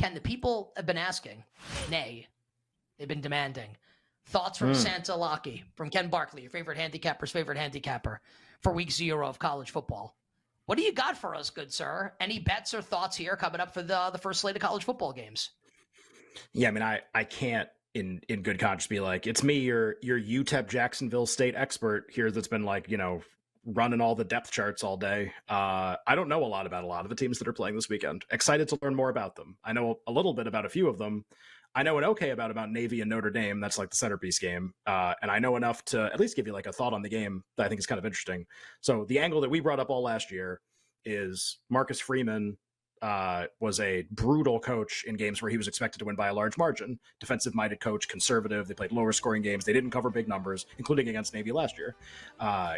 Ken, the people have been asking, they've been demanding thoughts from Santa Locky, from Ken Barkley, your favorite handicapper for week 0 of college football. What do you got for us, good sir? Any bets or thoughts here coming up for the first slate of college football games? Yeah, I mean, I can't in good conscience be like, it's me, your UTEP Jacksonville State expert here that's been like, running all the depth charts all day. I don't know a lot of the teams that are playing this weekend. Excited to learn more about them. I know a little bit about a few of them. I know an okay about Navy and Notre Dame. That's like the centerpiece game. And I know enough to at least give you like a thought on the game that I think is kind of interesting. So the angle that we brought up all last year is Marcus Freeman was a brutal coach in games where he was expected to win by a large margin. Defensive-minded coach, conservative. They played lower-scoring games. They didn't cover big numbers, including against Navy last year.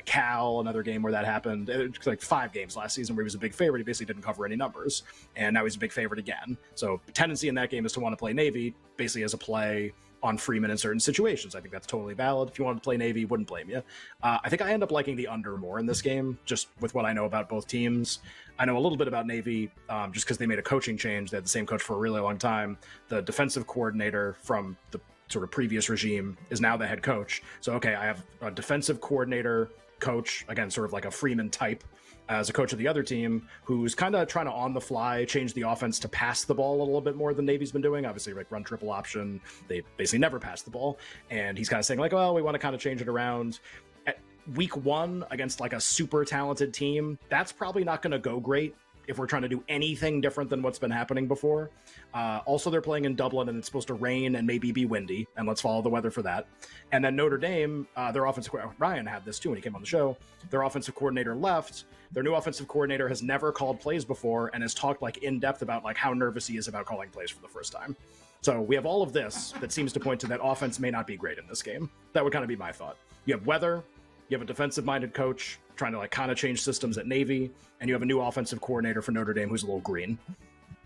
Cal, another game where that happened. It was like 5 games last season where he was a big favorite. He basically didn't cover any numbers, and now he's a big favorite again. So the tendency in that game is to want to play Navy, basically as a play on Freeman in certain situations. I think that's totally valid. If you wanted to play Navy, wouldn't blame you. I think I end up liking the under more in this game, just with what I know about both teams. I know a little bit about Navy, just because they made a coaching change. They had the same coach for a really long time. The defensive coordinator from the sort of previous regime is now the head coach. So, okay, I have a defensive coordinator coach, again, sort of like a Freeman type, as a coach of the other team who's kind of trying to on the fly change the offense to pass the ball a little bit more than Navy's been doing. Obviously, like run triple option, they basically never pass the ball, and he's kind of saying like, well, we want to kind of change it around. At week 1 against like a super talented team, that's probably not going to go great if we're trying to do anything different than what's been happening before. Also, they're playing in Dublin, and it's supposed to rain and maybe be windy, and let's follow the weather for that. And then Notre Dame, their offensive coordinator, Ryan had this too when he came on the show, their offensive coordinator left. Their new offensive coordinator has never called plays before and has talked like in depth about like how nervous he is about calling plays for the first time. So we have all of this that seems to point to that offense may not be great in this game. That would kind of be my thought. You have weather, you have a defensive-minded coach trying to like kind of change systems at Navy, and you have a new offensive coordinator for Notre Dame who's a little green.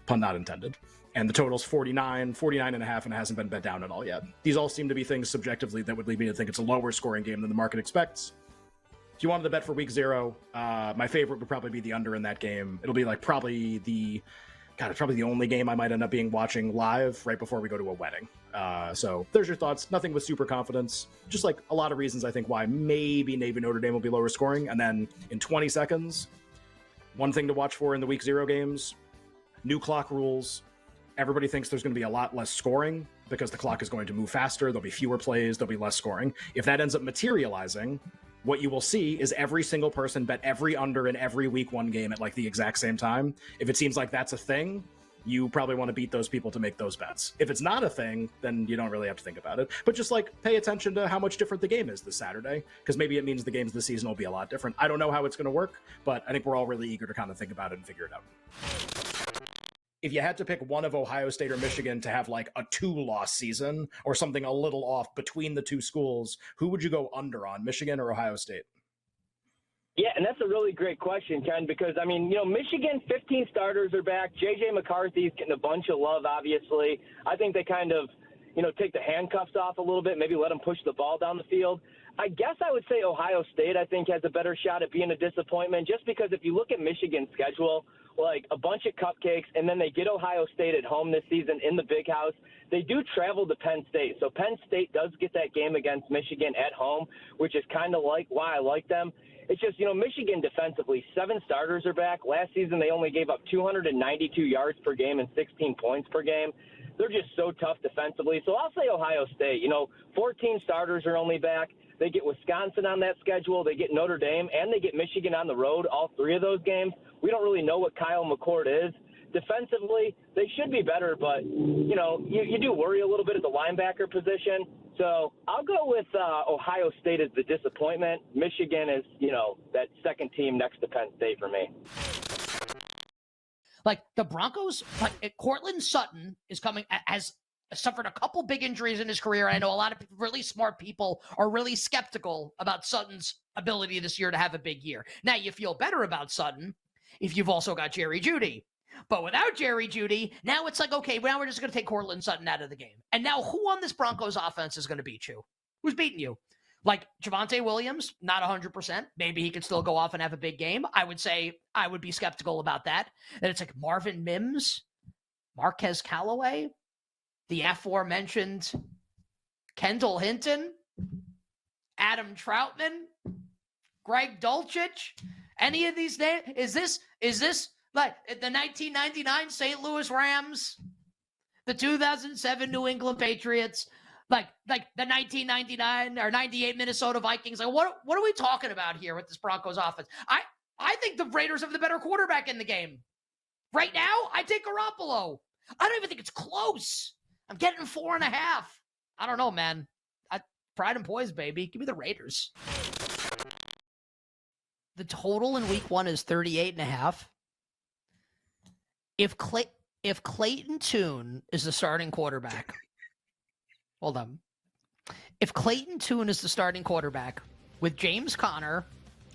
Pun not intended. And the total's 49 and a half, and it hasn't been bet down at all yet. These all seem to be things subjectively that would lead me to think it's a lower scoring game than the market expects. If you wanted to bet for week 0, my favorite would probably be the under in that game. It'll be like probably it's probably the only game I might end up watching live right before we go to a wedding. So there's your thoughts. Nothing with super confidence. Just like a lot of reasons I think why maybe Navy Notre Dame will be lower scoring. And then in 20 seconds, one thing to watch for in the week 0 games, new clock rules. Everybody thinks there's going to be a lot less scoring because the clock is going to move faster. There'll be fewer plays. There'll be less scoring. If that ends up materializing, what you will see is every single person bet every under in every week 1 game at like the exact same time. If it seems like that's a thing, you probably want to beat those people to make those bets. If it's not a thing, then you don't really have to think about it. But just like pay attention to how much different the game is this Saturday, because maybe it means the games this season will be a lot different. I don't know how it's going to work, but I think we're all really eager to kind of think about it and figure it out. If you had to pick one of Ohio State or Michigan to have like a 2-loss season or something a little off between the two schools, who would you go under on, Michigan or Ohio State? Yeah, and that's a really great question, Ken, because, I mean, Michigan, 15 starters are back. J.J. McCarthy's getting a bunch of love, obviously. I think they kind of, take the handcuffs off a little bit, maybe let them push the ball down the field. I guess I would say Ohio State, I think, has a better shot at being a disappointment, just because if you look at Michigan's schedule, like a bunch of cupcakes, and then they get Ohio State at home this season in the Big House. They do travel to Penn State, so Penn State does get that game against Michigan at home, which is kind of like why I like them. It's just, Michigan defensively, 7 starters are back. Last season, they only gave up 292 yards per game and 16 points per game. They're just so tough defensively. So I'll say Ohio State. 14 starters are only back. They get Wisconsin on that schedule. They get Notre Dame, and they get Michigan on the road, all 3 of those games. We don't really know what Kyle McCord is. Defensively, they should be better, but, you do worry a little bit at the linebacker position. So I'll go with Ohio State as the disappointment. Michigan is, that second team next to Penn State for me. Like the Broncos, Cortland Sutton is coming, has suffered a couple big injuries in his career. I know a lot of really smart people are really skeptical about Sutton's ability this year to have a big year. Now you feel better about Sutton if you've also got Jerry Jeudy. But without Jerry Jeudy, now it's like, okay, now we're just going to take Cortland Sutton out of the game. And now who on this Broncos offense is going to beat you? Who's beating you? Like Javonte Williams, not 100%. Maybe he could still go off and have a big game. I would say I would be skeptical about that. And it's like Marvin Mims. Marquez Callaway, the aforementioned Kendall Hinton, Adam Troutman, Greg Dulcich, any of these names? Is this like the 1999 St. Louis Rams, the 2007 New England Patriots, like the 1999 or 98 Minnesota Vikings? Like what are we talking about here with this Broncos offense? I think the Raiders have the better quarterback in the game. Right now, I take Garoppolo. I don't even think it's close. I'm getting 4.5. I don't know, man. Pride and poise, baby. Give me the Raiders. The total in week 1 is 38.5. If Clayton Tune is the starting quarterback, hold on. If Clayton Tune is the starting quarterback with James Conner,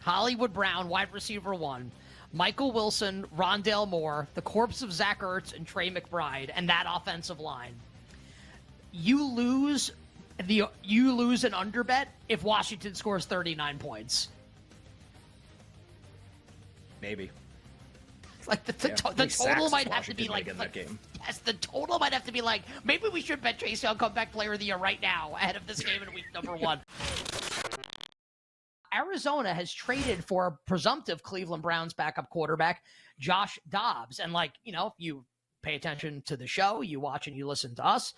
Hollywood Brown, wide receiver 1, Michael Wilson, Rondale Moore, the corpse of Zach Ertz, and Trey McBride, and that offensive line, you lose an underbet if Washington scores 39 points. Maybe. Like the total might have to be like in that game. Yes, the total might have to be like, maybe we should bet Tracy on comeback player of the year right now ahead of this game in week number 1. Arizona has traded for a presumptive Cleveland Browns backup quarterback, Josh Dobbs. And if you pay attention to the show, you watch and you listen to us,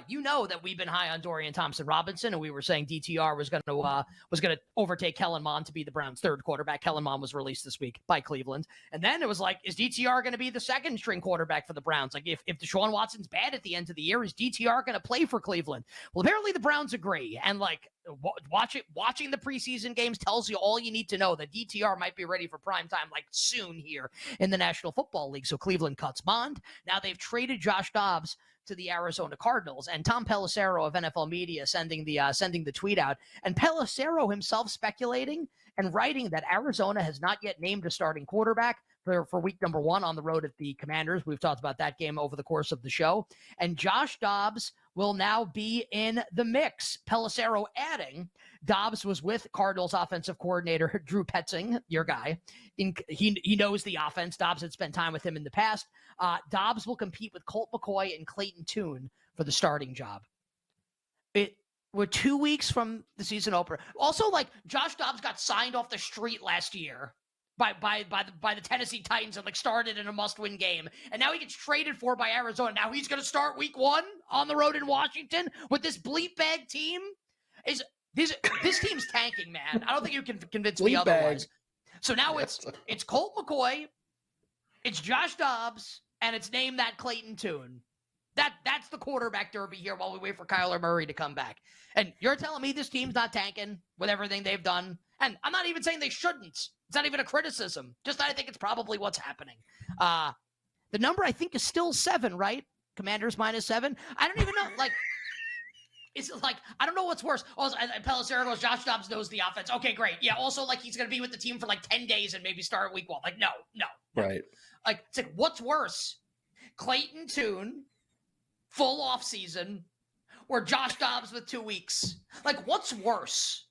you know that we've been high on Dorian Thompson-Robinson, and we were saying DTR was going to overtake Kellen Mond to be the Browns' third quarterback. Kellen Mond was released this week by Cleveland. And then it was like, is DTR going to be the second string quarterback for the Browns? Like if Deshaun Watson's bad at the end of the year, is DTR going to play for Cleveland? Well, apparently the Browns agree. And watching the preseason games tells you all you need to know, that DTR might be ready for prime time soon here in the National Football League. So Cleveland cuts Bond. Now they've traded Josh Dobbs to the Arizona Cardinals, and Tom Pelissero of NFL Media sending the tweet out, and Pelissero himself speculating and writing that Arizona has not yet named a starting quarterback for week number 1 on the road at the Commanders. We've talked about that game over the course of the show, and Josh Dobbs will now be in the mix. Pelissero adding, Dobbs was with Cardinals offensive coordinator Drew Petzing, your guy. He knows the offense. Dobbs had spent time with him in the past. Dobbs will compete with Colt McCoy and Clayton Tune for the starting job. We're 2 weeks from the season opener. Also, Josh Dobbs got signed off the street last year by the Tennessee Titans and started in a must-win game, and now he gets traded for by Arizona. Now he's going to start week 1 on the road in Washington with this bleep bag team. This team's tanking, man. I don't think you can convince me otherwise. So now it's Colt McCoy, it's Josh Dobbs, and it's name that Clayton Tune. That's the quarterback derby here while we wait for Kyler Murray to come back. And you're telling me this team's not tanking with everything they've done? And I'm not even saying they shouldn't. It's not even a criticism. Just I think it's probably what's happening. The number I think is still 7, right? Commanders -7. I don't even know. It's I don't know what's worse. Also, Pelissero goes, Josh Dobbs knows the offense. Okay, great. Yeah, also, he's going to be with the team for 10 days and maybe start week 1. No. Right. It's what's worse? Clayton Tune, full off season, or Josh Dobbs with 2 weeks? What's worse?